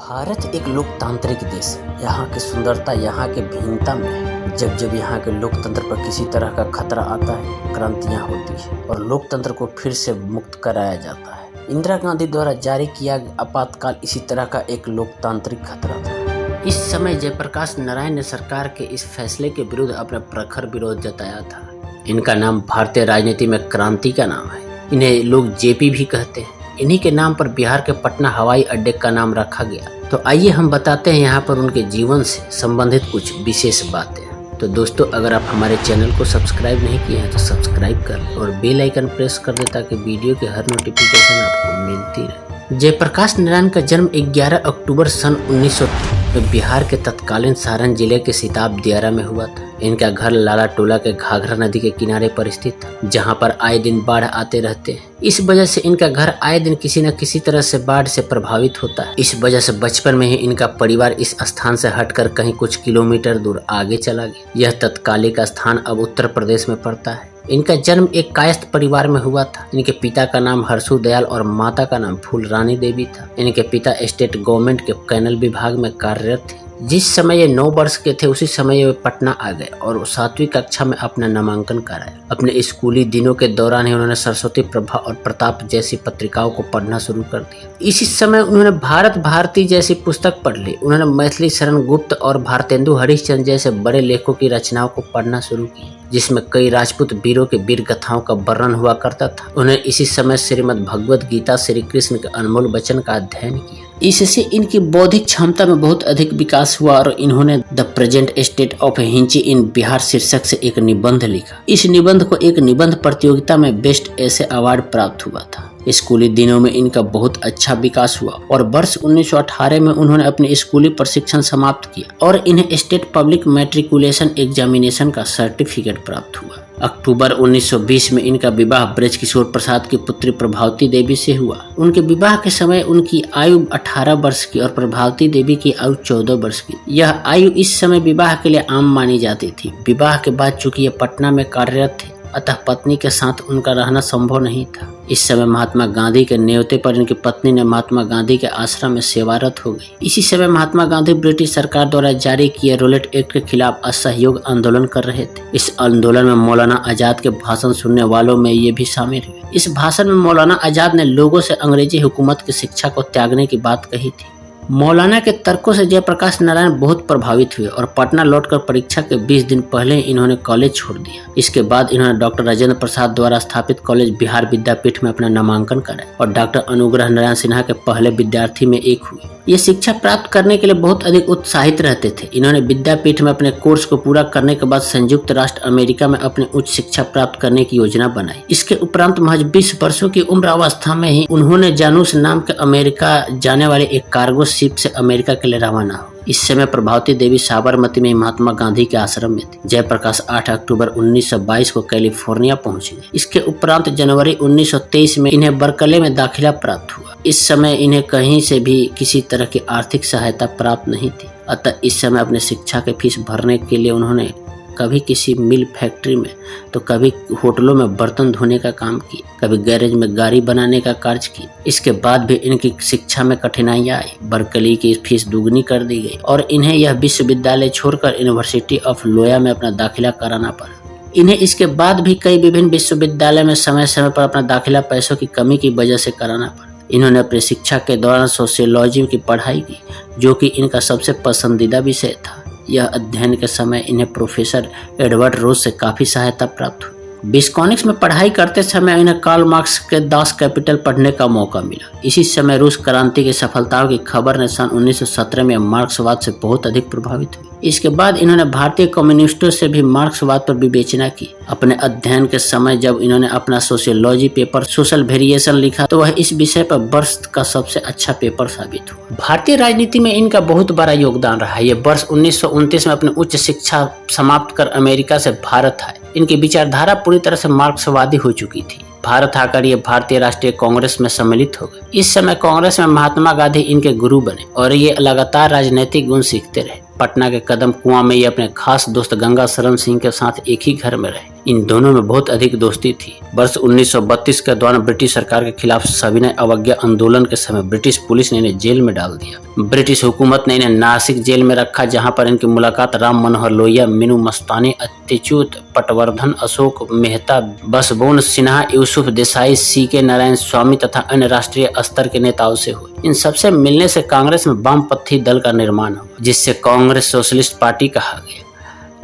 भारत एक लोकतांत्रिक देश है। यहाँ की सुंदरता यहाँ के भिन्नता में है। जब जब यहाँ के लोकतंत्र पर किसी तरह का खतरा आता है, क्रांतियाँ होती है और लोकतंत्र को फिर से मुक्त कराया जाता है। इंदिरा गांधी द्वारा जारी किया गया आपातकाल इसी तरह का एक लोकतांत्रिक खतरा था। इस समय जयप्रकाश नारायण ने सरकार के इस फैसले के विरुद्ध अपना प्रखर विरोध जताया था। इनका नाम भारतीय राजनीति में क्रांति का नाम है। इन्हें लोग जेपी भी कहते हैं। इन्हीं के नाम पर बिहार के पटना हवाई अड्डे का नाम रखा गया। तो आइए हम बताते हैं यहाँ पर उनके जीवन से संबंधित कुछ विशेष बातें। तो दोस्तों, अगर आप हमारे चैनल को सब्सक्राइब नहीं किए हैं तो सब्सक्राइब कर लें और बेल आइकन प्रेस कर दें ताकि वीडियो की हर नोटिफिकेशन आपको मिलती रहे। जयप्रकाश नारायण का जन्म 11 अक्टूबर सन 1903 में बिहार के तत्कालीन सारण जिले के सिताब दियारा में हुआ था। इनका घर लाला टोला के घाघरा नदी के किनारे पर स्थित था, जहां पर आए दिन बाढ़ आते रहते हैं। इस वजह से इनका घर आए दिन किसी न किसी तरह से बाढ़ से प्रभावित होता है। इस वजह से बचपन में ही इनका परिवार इस स्थान से हटकर कहीं कुछ किलोमीटर दूर आगे चला गया। यह तत्कालिक स्थान अब उत्तर प्रदेश में पड़ता है। इनका जन्म एक कायस्थ परिवार में हुआ था। इनके पिता का नाम हर्षु दयाल और माता का नाम फूलरानी देवी था। इनके पिता स्टेट गवर्नमेंट के कैनल विभाग में कार्यरत थे। जिस समय ये 9 वर्ष के थे उसी समय वे पटना आ गए और 7वीं कक्षा में अपना नामांकन कराया। अपने स्कूली दिनों के दौरान ही उन्होंने सरस्वती प्रभा और प्रताप जैसी पत्रिकाओं को पढ़ना शुरू कर दिया। इसी समय उन्होंने भारत भारती जैसी पुस्तक पढ़ ली। उन्होंने मैथिली शरण गुप्त और भारतेंदु हरिश्चंद्र जैसे बड़े लेखकों की रचनाओं को पढ़ना शुरू किया, जिसमें कई राजपूत वीरों के वीर गाथाओं का वर्णन हुआ करता था। उन्हें इसी समय श्रीमद् भगवद गीता श्री कृष्ण के अनमोल वचन का अध्ययन किया। इससे इनकी बौद्धिक क्षमता में बहुत अधिक विकास हुआ और इन्होंने द प्रेजेंट स्टेट ऑफ हिंची इन बिहार शीर्षक से एक निबंध लिखा। इस निबंध को एक निबंध प्रतियोगिता में बेस्ट ऐसे अवार्ड प्राप्त हुआ था। स्कूली दिनों में इनका बहुत अच्छा विकास हुआ और वर्ष 1918 में उन्होंने अपनी स्कूली प्रशिक्षण समाप्त किया और इन्हें स्टेट पब्लिक मैट्रिकुलेशन एग्जामिनेशन का सर्टिफिकेट प्राप्त हुआ। अक्टूबर 1920 में इनका विवाह ब्रजकिशोर प्रसाद की पुत्री प्रभावती देवी से हुआ। उनके विवाह के समय उनकी आयु 18 वर्ष की और प्रभावती देवी की आयु 14 वर्ष की। यह आयु इस समय विवाह के लिए आम मानी जाती थी। विवाह के बाद चूंकि ये पटना में कार्यरत थे, अतः पत्नी के साथ उनका रहना संभव नहीं था। इस समय महात्मा गांधी के न्योते पर इनकी पत्नी ने महात्मा गांधी के आश्रम में सेवारत हो गई। इसी समय महात्मा गांधी ब्रिटिश सरकार द्वारा जारी किए रोलेट एक्ट के खिलाफ असहयोग आंदोलन कर रहे थे। इस आंदोलन में मौलाना आजाद के भाषण सुनने वालों में ये भी शामिल हुए। इस भाषण में मौलाना आजाद ने लोगों से अंग्रेजी हुकूमत की शिक्षा को त्यागने की बात कही थी। मौलाना के तर्कों से जयप्रकाश नारायण बहुत प्रभावित हुए और पटना लौटकर परीक्षा के 20 दिन पहले इन्होंने कॉलेज छोड़ दिया। इसके बाद इन्होंने डॉक्टर राजेंद्र प्रसाद द्वारा स्थापित कॉलेज बिहार विद्यापीठ में अपना नामांकन कराया और डॉक्टर अनुग्रह नारायण सिन्हा के पहले विद्यार्थी में एक हुए। ये शिक्षा प्राप्त करने के लिए बहुत अधिक उत्साहित रहते थे। इन्होंने विद्यापीठ में अपने कोर्स को पूरा करने के बाद संयुक्त राष्ट्र अमेरिका में अपनी उच्च शिक्षा प्राप्त करने की योजना बनाई। इसके उपरांत महज 20 वर्षों की उम्र अवस्था में ही उन्होंने जानूस नाम के अमेरिका जाने वाले एक कार्गो शिप से अमेरिका के लिए रवाना हो। इस समय प्रभावती देवी साबरमती में महात्मा गांधी के आश्रम में थी। जयप्रकाश 8 अक्टूबर 1922 को कैलिफोर्निया पहुंच गए। इसके उपरांत जनवरी 1923 में इन्हें बर्कले में दाखिला प्राप्त हुआ। इस समय इन्हें कहीं से भी किसी तरह की आर्थिक सहायता प्राप्त नहीं थी, अतः इस समय अपने शिक्षा के फीस भरने के लिए उन्होंने कभी किसी मिल फैक्ट्री में तो कभी होटलों में बर्तन धोने का काम किया, कभी गैरेज में गाड़ी बनाने का कार्य किया। इसके बाद भी इनकी शिक्षा में कठिनाइयां आई। बर्कली की फीस दुगनी कर दी गई और इन्हें यह विश्वविद्यालय छोड़कर यूनिवर्सिटी ऑफ लोया में अपना दाखिला कराना पड़ा। इन्हें इसके बाद भी कई विभिन्न विश्वविद्यालय में समय समय पर अपना दाखिला पैसों की कमी की वजह से कराना पड़ा। इन्होंने अपनी शिक्षा के दौरान सोशियोलॉजी की पढ़ाई की, जो कि इनका सबसे पसंदीदा विषय था। यह अध्ययन के समय इन्हें प्रोफेसर एडवर्ड रोज से काफी सहायता प्राप्त हुई। विस्कॉनिक्स में पढ़ाई करते समय इन्हें कार्ल मार्क्स के दास कैपिटल पढ़ने का मौका मिला। इसी समय रूस क्रांति की सफलताओं की खबर ने सन 1917 में मार्क्सवाद से बहुत अधिक प्रभावित हुई। इसके बाद इन्होंने भारतीय कम्युनिस्टों से भी मार्क्सवाद पर विवेचना की। अपने अध्ययन के समय जब इन्होंने अपना सोशियोलॉजी पेपर सोशल वेरिएशन लिखा तो वह इस विषय पर वर्ष का सबसे अच्छा पेपर साबित हुआ। भारतीय राजनीति में इनका बहुत बड़ा योगदान रहा। ये वर्ष 1929 में अपनी उच्च शिक्षा समाप्त कर अमेरिका से भारत आए। इनकी विचारधारा पूरी तरह से मार्क्सवादी हो चुकी थी। भारत आकर ये भारतीय राष्ट्रीय कांग्रेस में सम्मिलित हो गए। इस समय कांग्रेस में महात्मा गांधी इनके गुरु बने और ये लगातार राजनीतिक गुण सीखते रहे। पटना के कदम कुआं में ये अपने खास दोस्त गंगा शरण सिंह के साथ एक ही घर में रहे। इन दोनों में बहुत अधिक दोस्ती थी। वर्ष 1932 के दौरान ब्रिटिश सरकार के खिलाफ सविनय अवज्ञा आंदोलन के समय ब्रिटिश पुलिस ने इन्हें जेल में डाल दिया। ब्रिटिश हुकूमत ने इन्हें नासिक जेल में रखा, जहां पर इनकी मुलाकात राम मनोहर लोहिया, मीनू मस्तानी, अच्युत पटवर्धन, अशोक मेहता, बसवंत सिन्हा, यूसुफ देसाई, सीके नारायण स्वामी तथा अन्य राष्ट्रीय स्तर के नेताओं से हुई। इन सबसे मिलने से कांग्रेस में वामपंथी दल का निर्माण हुआ, जिससे कांग्रेस सोशलिस्ट पार्टी कहा गया।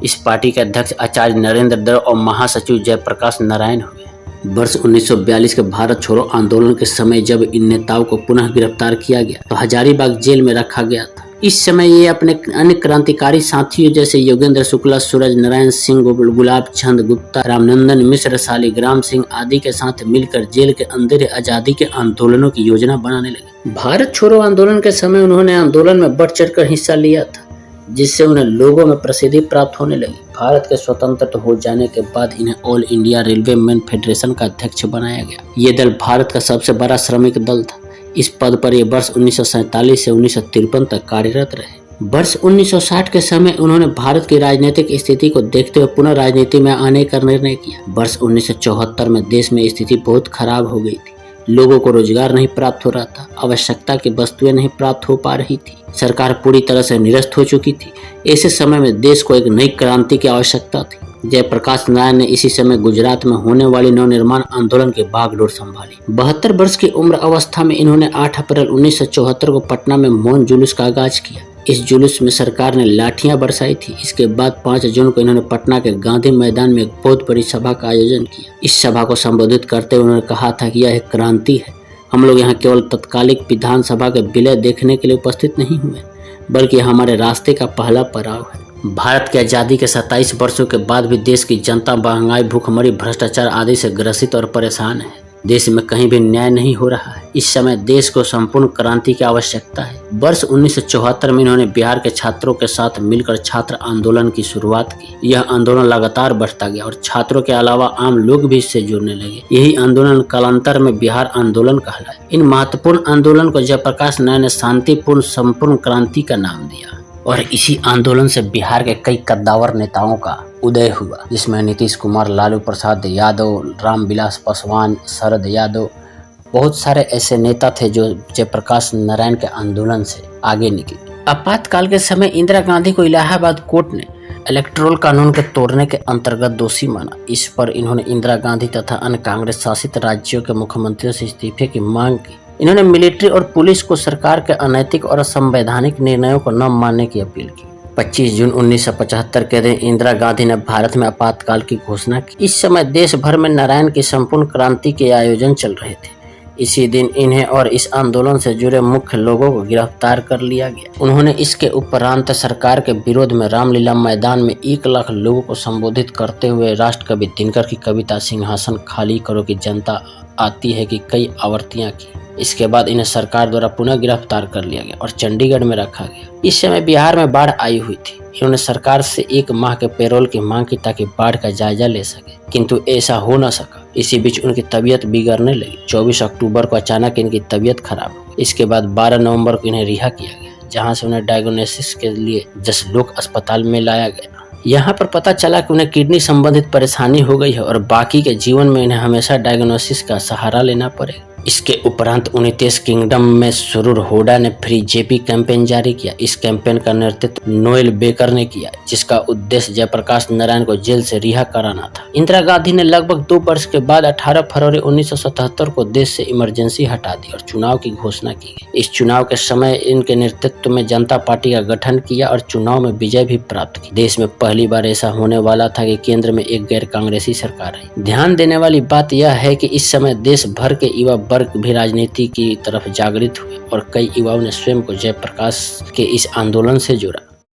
इस पार्टी के अध्यक्ष आचार्य नरेंद्र देव और महासचिव जयप्रकाश नारायण हुए। वर्ष 1942 के भारत छोड़ो आंदोलन के समय जब इन नेताओं को पुनः गिरफ्तार किया गया तो हजारीबाग जेल में रखा गया था। इस समय ये अपने अन्य क्रांतिकारी साथियों जैसे योगेंद्र शुक्ला, सूरज नारायण सिंह, गुलाब चंद गुप्ता, रामनंदन मिश्र, शालिग्राम सिंह आदि के साथ मिलकर जेल के अंदर आजादी के आंदोलनों की योजना बनाने लगे। भारत छोड़ो आंदोलन के समय उन्होंने आंदोलन में बढ़ चढ़कर हिस्सा लिया था, जिससे उन्हें लोगों में प्रसिद्धि प्राप्त होने लगी। भारत के स्वतंत्र हो जाने के बाद इन्हें all India railway man federation का अध्यक्ष बनाया गया। ये दल भारत का सबसे बड़ा श्रमिक दल था। इस पद पर ये वर्ष 1947 से 1953 तक कार्यरत रहे। वर्ष 1960 के समय उन्होंने भारत की राजनीतिक स्थिति को देखते हुए पुनः राजनीति में आने का निर्णय किया। वर्ष 1974 में देश में स्थिति बहुत खराब हो गई थी। लोगों को रोजगार नहीं प्राप्त हो रहा था, आवश्यकता की वस्तुएं नहीं प्राप्त हो पा रही थी, सरकार पूरी तरह से निरस्त हो चुकी थी। ऐसे समय में देश को एक नई क्रांति की आवश्यकता थी। जयप्रकाश नारायण ने इसी समय गुजरात में होने वाली नवनिर्माण आंदोलन की बागडोर संभाली। 72 वर्ष की उम्र अवस्था में इन्होंने 8 अप्रैल 1974 को पटना में मौन जुलूस का आगाज किया। इस जुलूस में सरकार ने लाठियां बरसाई थी। इसके बाद 5 जून को इन्होंने पटना के गांधी मैदान में एक बहुत बड़ी सभा का आयोजन किया। इस सभा को संबोधित करते हुए उन्होंने कहा था कि यह एक क्रांति है। हम लोग यहाँ केवल तत्कालिक विधानसभा के विलय देखने के लिए उपस्थित नहीं हुए, बल्कि हमारे रास्ते का पहला पड़ाव है। भारत की आज़ादी के 27 वर्षों के बाद भी देश की जनता महंगाई, भूखमरी, भ्रष्टाचार आदि से ग्रसित और परेशान है। देश में कहीं भी न्याय नहीं हो रहा है। इस समय देश को संपूर्ण क्रांति की आवश्यकता है। वर्ष 1974 में इन्होंने बिहार के छात्रों के साथ मिलकर छात्र आंदोलन की शुरुआत की। यह आंदोलन लगातार बढ़ता गया और छात्रों के अलावा आम लोग भी इससे जुड़ने लगे। यही आंदोलन कालांतर में बिहार आंदोलन कहलाया। इन महत्वपूर्ण आंदोलन को जयप्रकाश नारायण ने शांतिपूर्ण संपूर्ण क्रांति का नाम दिया और इसी आंदोलन से बिहार के कई कद्दावर नेताओं का उदय हुआ, जिसमें नीतीश कुमार, लालू प्रसाद यादव, रामविलास पासवान, शरद यादव, बहुत सारे ऐसे नेता थे जो जयप्रकाश नारायण के आंदोलन से आगे निकले। आपातकाल के समय इंदिरा गांधी को इलाहाबाद कोर्ट ने इलेक्टोरल कानून के तोड़ने के अंतर्गत दोषी माना। इस पर इन्होंने इंदिरा गांधी तथा अन्य कांग्रेस शासित राज्यों के मुख्यमंत्रियों से इस्तीफे की मांग की। इन्होंने मिलिट्री और पुलिस को सरकार के अनैतिक और असंवैधानिक निर्णयों को न मानने की अपील की। 25 जून 1975 के दिन इंदिरा गांधी ने भारत में आपातकाल की घोषणा की। इस समय देश भर में नारायण की संपूर्ण क्रांति के आयोजन चल रहे थे। इसी दिन इन्हें और इस आंदोलन से जुड़े मुख्य लोगों को गिरफ्तार कर लिया गया। उन्होंने इसके उपरांत सरकार के विरोध में रामलीला मैदान में 1 लाख लोगों को संबोधित करते हुए राष्ट्रकवि दिनकर की कविता सिंहासन खाली करो की जनता आती है की कई आवृत्तियां की। इसके बाद इन्हें सरकार द्वारा पुनः गिरफ्तार कर लिया गया और चंडीगढ़ में रखा गया। इस समय बिहार में बाढ़ आई हुई थी। इन्होंने सरकार से 1 माह के पैरोल की मांग की ताकि बाढ़ का जायजा ले सके, किंतु ऐसा हो न सका। इसी बीच उनकी तबीयत बिगड़ने लगी। 24 अक्टूबर को अचानक इनकी तबीयत खराब हो। इसके बाद 12 नवंबर को इन्हें रिहा किया गया, जहां से उन्हें डायग्नोसिस के लिए जसलोक अस्पताल में लाया गया। यहाँ पर पता चला कि उन्हें किडनी संबंधित परेशानी हो गई है और बाकी के जीवन में इन्हें हमेशा डायग्नोसिस का सहारा लेना पड़ेगा। इसके उपरांत 29 किंगडम में सुरूर होडा ने फ्री जेपी कैंपेन जारी किया। इस कैंपेन का नेतृत्व नोएल बेकर ने किया, जिसका उद्देश्य जयप्रकाश नारायण को जेल से रिहा कराना था। इंदिरा गांधी ने लगभग 2 वर्ष के बाद 18 फरवरी 1977 को देश से इमरजेंसी हटा दी और चुनाव की घोषणा की गई। इस चुनाव के समय इनके नेतृत्व में जनता पार्टी का गठन किया और चुनाव में विजय भी प्राप्त की। देश में पहली बार ऐसा होने वाला था कि केंद्र में एक गैर कांग्रेसी सरकार है। ध्यान देने वाली बात यह है कि इस समय देश भर के युवा वर्ग भी राजनीति की तरफ जागृत हुए और कई युवाओं ने स्वयं को जयप्रकाश के इस आंदोलन से जोड़ा।